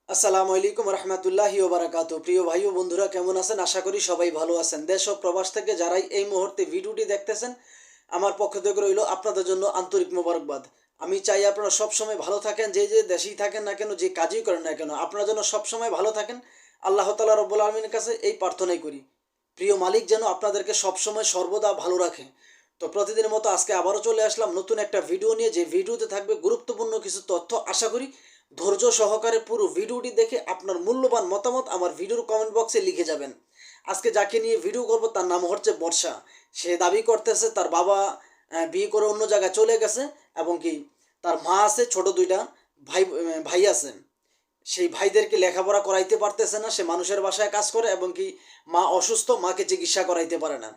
আসসালামু আলাইকুম রহমতুল্লাহি ওয়া বারাকাতু। প্রিয় ভাই ও বন্ধুরা, কেমন আছেন? আশা করি সবাই ভালো আছেন। দেশ ও প্রবাস থেকে যারাই এই মুহূর্তে ভিডিওটি দেখতেছেন, আমার পক্ষ থেকে রইল আপনাদের জন্য আন্তরিক মোবারকবাদ। আমি চাই আপনারা সবসময় ভালো থাকেন, যে যে দেশেই থাকেন না কেন, যে কাজই করেন না কেন, আপনারা যেন সবসময় ভালো থাকেন। আল্লাহ তাআলা রব্বুল আলমিনের কাছে এই প্রার্থনাই করি, প্রিয় মালিক যেন আপনাদেরকে সবসময় সর্বদা ভালো রাখে। তো প্রতিদিনের মতো আজকে আবারও চলে আসলাম নতুন একটা ভিডিও নিয়ে, যে ভিডিওতে থাকবে গুরুত্বপূর্ণ কিছু তথ্য। আশা করি ধৈর্য সহকারে পুরো ভিডিওটি দেখে আপনার মূল্যবান মতামত আমার ভিডিওর কমেন্ট বক্সে লিখে যাবেন। আজকে যাকে নিয়ে ভিডিও করব তার নাম হচ্ছে বর্ষা। সে দাবি করতেছে তার বাবা বিয়ে করে অন্য জায়গায় চলে গেছে, এবং কি তার মা আছে, ছোট দুইটা ভাই ভাই আছে। সেই ভাইদেরকে লেখাপড়া করাইতে পারতেছে না, সে মানুষের বাসায় কাজ করে, এবং কি মা অসুস্থ, মাকে চিকিৎসা করাইতে পারে না।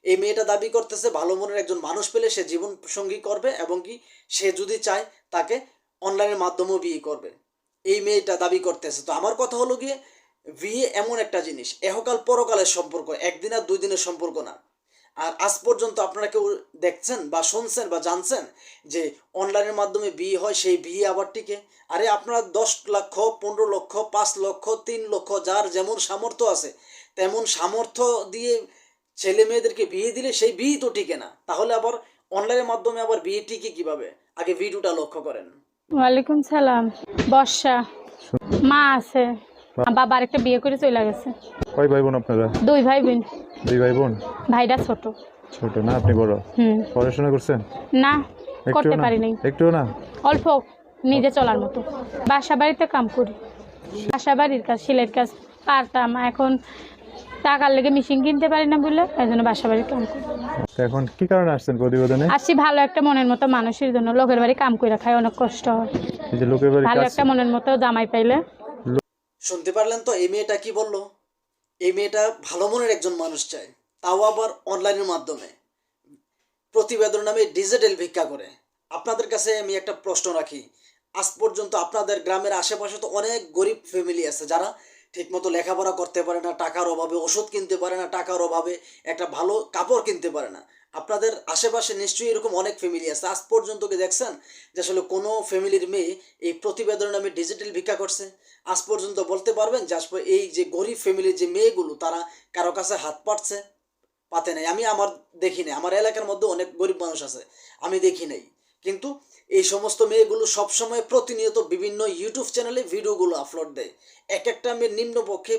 এই মেয়েটা দাবি করতেছে ভালো মনের একজন মানুষ পেলে সে জীবন সঙ্গী করবে, এবং কি সে যদি চায় তাকে অনলাইনের মাধ্যমেও বিয়ে করবে। এই মেয়েটা দাবি করতেছে। তো আমার কথা হলো গিয়ে, বিয়ে এমন একটা জিনিস, এহকাল পরকালের সম্পর্ক, একদিন আর দুই দিনের সম্পর্ক না। আর আজ পর্যন্ত আপনারা কেউ দেখছেন বা শুনছেন বা জানছেন যে অনলাইনের মাধ্যমে বিয়ে হয়, সেই বিয়ে আবার টিকে? আরে আপনারা 10 লক্ষ, 15 লক্ষ, 5 লক্ষ, 3 লক্ষ, যার যেমন সামর্থ্য আছে তেমন সামর্থ্য দিয়ে ছেলে মেয়েদেরকে বিয়ে দিলে সেই বিয়ে তো টিকে না, তাহলে আবার অনলাইনের মাধ্যমে আবার বিয়ে টিকে কিভাবে? আগে ভিডিওটা লক্ষ্য করেন। ওয়ালাইকুম সালাম। বর্ষা, মা আছে, বাবা আরেকটা বিয়ে করে চলে গেছে। কয় ভাই বোন আপনারা? দুই ভাই বোন। দুই ভাই বোন? ভাইটা ছোট। ছোট না, আপনি বড়? পড়াশোনা করছেন? না, একটু করতে না? পারি নাই। একটু না? অল্প, নিজে চলার মতো। বাসা বাড়িতে কাম করি, বাসা বাড়ির কাজ, সেলের কাজ পারতাম। এখন টাকার লেগে মেশিন কিনতে পারি না বলে এই জন্য বাসা বাড়ির কাম করি। তো এখন কি কারণে আসছেন প্রতিবেদনে? আসছি ভালো একটা মনের মতো মানুষের জন্য। লোকের বাড়ি কাম করে খাই, অনেক কষ্ট হয়। এই যে লোকের বাড়ি ভালো কাজ, একটা মনের মতো জামাই পাইলে। শুনতে পারলেন তো এই মেয়েটা কি বলল? এই মেয়েটা ভালো মনের একজন মানুষ চায়, তাও আবার অনলাইনের মাধ্যমে প্রতিবেদন নামে ডিজিটাল ভিক্ষা করে। আপনাদের কাছে আমি একটা প্রশ্ন রাখি, আজ পর্যন্ত আপনাদের গ্রামের আশেপাশে তো অনেক গরিব ফ্যামিলি আছে যারা ঠিকমতো লেখাপড়া করতে পারে না, টাকার অভাবে ওষুধ কিনতে পারে না, টাকার অভাবে একটা ভালো কাপড় কিনতে পারে না। আপনাদের আশেপাশে নিশ্চয়ই এরকম অনেক ফ্যামিলি আছে। আজ পর্যন্ত কি দেখছেন যে আসলে কোনো ফ্যামিলির মেয়ে এই প্রতিবেদন নামে ডিজিটাল ভিক্ষা করছে? আজ পর্যন্ত বলতে পারবেন যে আসলে এই যে গরিব ফ্যামিলির যে মেয়েগুলো তারা কারো কাছে হাত পাতছে? পাতে নাই। আমি আমার দেখি নাই, আমার এলাকার মধ্যে অনেক গরিব মানুষ আছে, আমি দেখি নাই। কিন্তু এই সমস্ত মেয়েগুলো সবসময় প্রতিনিয়ত বিভিন্ন ইউটিউব চ্যানেলে ভিডিওগুলো আপলোড দেয়। এক একটা মেয়ের নিম্নপক্ষে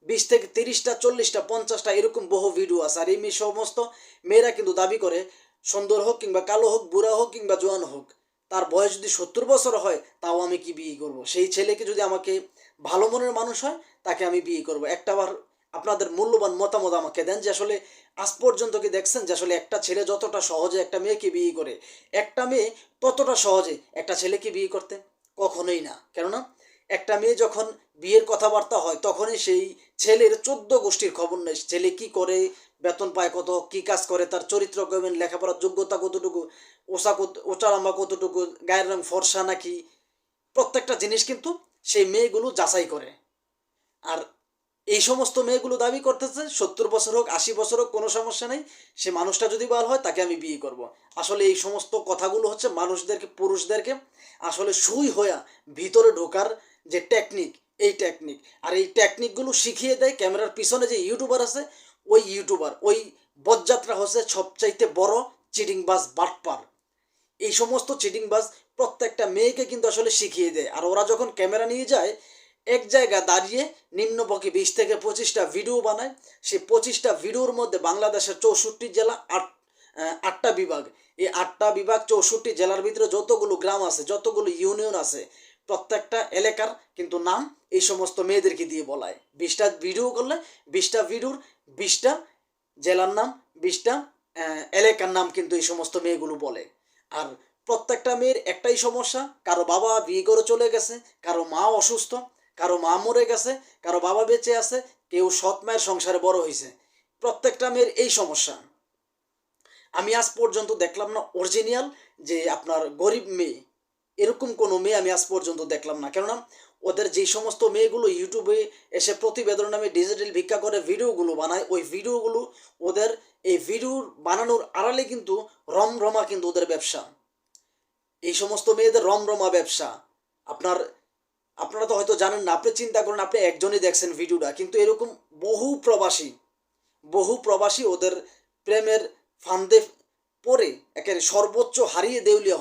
20 থেকে 30টা, 40টা, 50টা এরকম বহু ভিডিও আছে। আর এই মেয়ে সমস্ত মেয়েরা কিন্তু দাবি করে সুন্দর হোক কিংবা কালো হোক, বুড়া হোক কিংবা জোয়ান হোক, তার বয়স যদি 70 বছর হয় তাও আমি কি বিয়ে করব? সেই ছেলেকে যদি আমাকে ভালো মনের মানুষ হয় তাকে আমি বিয়ে করব। একটাবার আপনাদের মূল্যবান মতামত আমাকে দেন যে আসলে আজ পর্যন্ত কি দেখছেন যে আসলে একটা ছেলে যতটা সহজে একটা মেয়েকে বিয়ে করে, একটা মেয়ে ততটা সহজে একটা ছেলেকে বিয়ে করতে? কখনোই না। কেননা একটা মেয়ে যখন বিয়ের কথাবার্তা হয় তখনই সেই ছেলের 14 গোষ্ঠীর খবর নেই। ছেলে কি করে, বেতন পায় কত, কি কাজ করে, তার চরিত্র কেমন, লেখাপড়ার যোগ্যতা কতটুকু, ওচা লম্বা কতটুকু, গায়ের রং ফর্সা নাকি, প্রত্যেকটা জিনিস কিন্তু সেই মেয়েগুলো যাচাই করে। আর এই সমস্ত মেয়েগুলো দাবি করতেছে 70 বছর হোক, 80 বছর হোক, কোনো সমস্যা নেই, সে মানুষটা যদি ভালো হয় তাকে আমি বিয়ে করব। আসলে এই সমস্ত কথাগুলো হচ্ছে মানুষদেরকে, পুরুষদেরকে আসলে সুই হইয়া ভিতরে ঢোকার যে টেকনিক, এই টেকনিক। আর এই টেকনিকগুলো শিখিয়ে দেয় ক্যামেরার পিছনে যে ইউটিউবার আছে, ওই ইউটিউবার, ওই বজ্জাতরা হচ্ছে সবচাইতে বড় চিটিংবাজ, বাটপার। এই সমস্ত চিটিংবাজ প্রত্যেকটা মেয়েকে কিন্তু আসলে শিখিয়ে দেয়। আর ওরা যখন ক্যামেরা নিয়ে যায়, এক জায়গা দাঁড়িয়ে নিম্নপক্ষে 20 থেকে 25টা ভিডিও বানায়। সেই 25টা ভিডিওর মধ্যে বাংলাদেশের 64 জেলা, 8টা বিভাগ, এই 8টা বিভাগ 64 জেলার ভিতরে যতগুলো গ্রাম আছে, যতগুলো ইউনিয়ন আছে, প্রত্যেকটা এলাকার কিন্তু নাম এই সমস্ত মেয়েদেরকে দিয়ে বলায়। 20টা ভিডিও করলে 20টা ভিডিওর 20টা জেলার নাম, 20টা এলাকার নাম কিন্তু এই সমস্ত মেয়েগুলো বলে। আর প্রত্যেকটা মেয়ের একটাই সমস্যা, কারো বাবা বিয়ে করে চলে গেছে, কারো মা অসুস্থ, কারো মা মরে গেছে, কারো বাবা বেঁচে আছে, কেউ সৎ মায়ের সংসারে বড় হয়েছে। প্রত্যেকটা মেয়ের এই সমস্যা। আমি আজ পর্যন্ত দেখলাম না অরিজিনাল যে আপনার গরিব মেয়ে, এরকম কোনো মেয়ে আমি আজ পর্যন্ত দেখলাম না। কেননা ওদের যেই সমস্ত মেয়েগুলো ইউটিউবে এসে প্রতিবেদন নামে ডিজিটাল ভিক্ষা করে ভিডিওগুলো বানায়, ওই ভিডিওগুলো ওদের এই ভিডিও বানানোর আড়ালে কিন্তু রমরমা কিন্তু ওদের ব্যবসা। এই সমস্ত মেয়েদের রমরমা ব্যবসা। আপনার আপনারা তো হয়তো জানেন না, আপনি চিন্তা করেন আপনি একজনই দেখছেন ভিডিওটা, কিন্তু এরকম বহু প্রবাসী ওদের প্রেমের ফান্দে পড়ে একেবারে সর্বোচ্চ হারিয়ে দেউলিয়া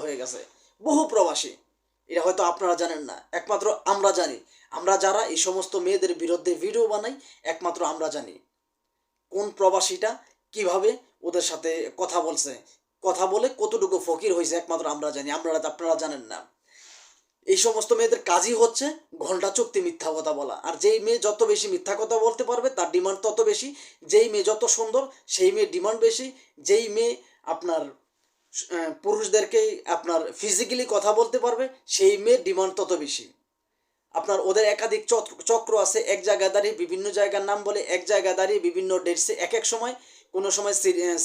হয়ে গেছে বহু প্রবাসী। এটা হয়তো আপনারা জানেন না, একমাত্র আমরা জানি। আমরা যারা এই সমস্ত মেয়েদের বিরুদ্ধে ভিডিও বানাই, একমাত্র আমরা জানি কোন প্রবাসীটা কিভাবে ওদের সাথে কথা বলে কতটুকু ফকির হয়েছে, একমাত্র আমরা জানি। আপনারা জানেন না। এই সমস্ত মেয়েদের কাজই হচ্ছে ঘন্টা চুক্তি মিথ্যা কথা বলা। আর যেই মেয়ে যত বেশি মিথ্যা কথা বলতে পারবে তার ডিমান্ড তত বেশি। যেই মেয়ে যত সুন্দর সেই মেয়ের ডিমান্ড বেশি। যেই মেয়ে আপনার পুরুষদেরকে আপনার ফিজিক্যালি কথা বলতে পারবে সেই মেয়ের ডিমান্ড তত বেশি। আপনার ওদের একাধিক চক্র আছে, এক জায়গায় দাঁড়িয়ে বিভিন্ন জায়গার নাম বলে, এক জায়গায় দাঁড়িয়ে বিভিন্ন ডেটসে এক সময়, কোনো সময়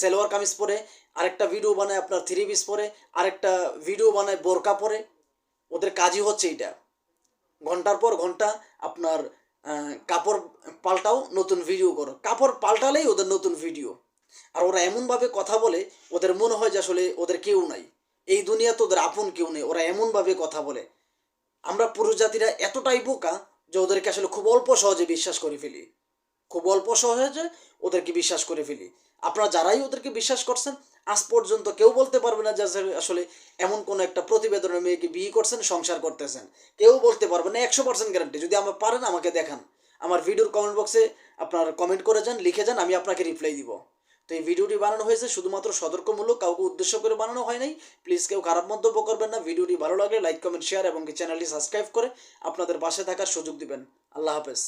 সেলোয়ার কামিজ পরে, আরেকটা ভিডিও বানায় আপনার 3 পিস পরে, আরেকটা ভিডিও বানায় বোরকা পরে। ওদের কাজই হচ্ছে এইটা, ঘন্টার পর ঘন্টা আপনার কাপড় পাল্টাও, নতুন ভিডিও করো, কাপড় পাল্টালেই ওদের নতুন ভিডিও। আর ওরা এমনভাবে কথা বলে ওদের মনে হয় যে আসলে ওদের কেউ নাই, এই দুনিয়াতে ওদের আপন কেউ নেই। ওরা এমনভাবে কথা বলে, আমরা পুরুষ জাতিরা এতটাই বোকা যে ওদেরকে আসলে খুব অল্প সহজে বিশ্বাস করে ফেলি। আপনারা যারাই ওদেরকে বিশ্বাস করছেন, আজ পর্যন্ত কেউ বলতে পারবে না যে আসলে এমন কোনো একটা প্রতিবেদনের মেয়েকে বিয়ে করছেন, সংসার করতেছেন। কেউ বলতে পারবে না, 100% গ্যারান্টি। যদি আমার পারেন আমাকে দেখান, আমার ভিডিওর কমেন্ট বক্সে আপনার কমেন্ট করে যান, লিখে যান, আমি আপনাকে রিপ্লাই দিব। তো এই ভিডিওটি বানানো হয়েছে শুধুমাত্র সতর্কমূলক, কাউকে উদ্দেশ্য করে বানানো হয় নাই। প্লিজ কেউ খারাপ মন্তব্য করবেন না। ভিডিওটি ভালো লাগলে লাইক, কমেন্ট, শেয়ার এবং চ্যানেলটি সাবস্ক্রাইব করে আপনাদের পাশে থাকার সুযোগ দিবেন। আল্লাহ হাফেজ।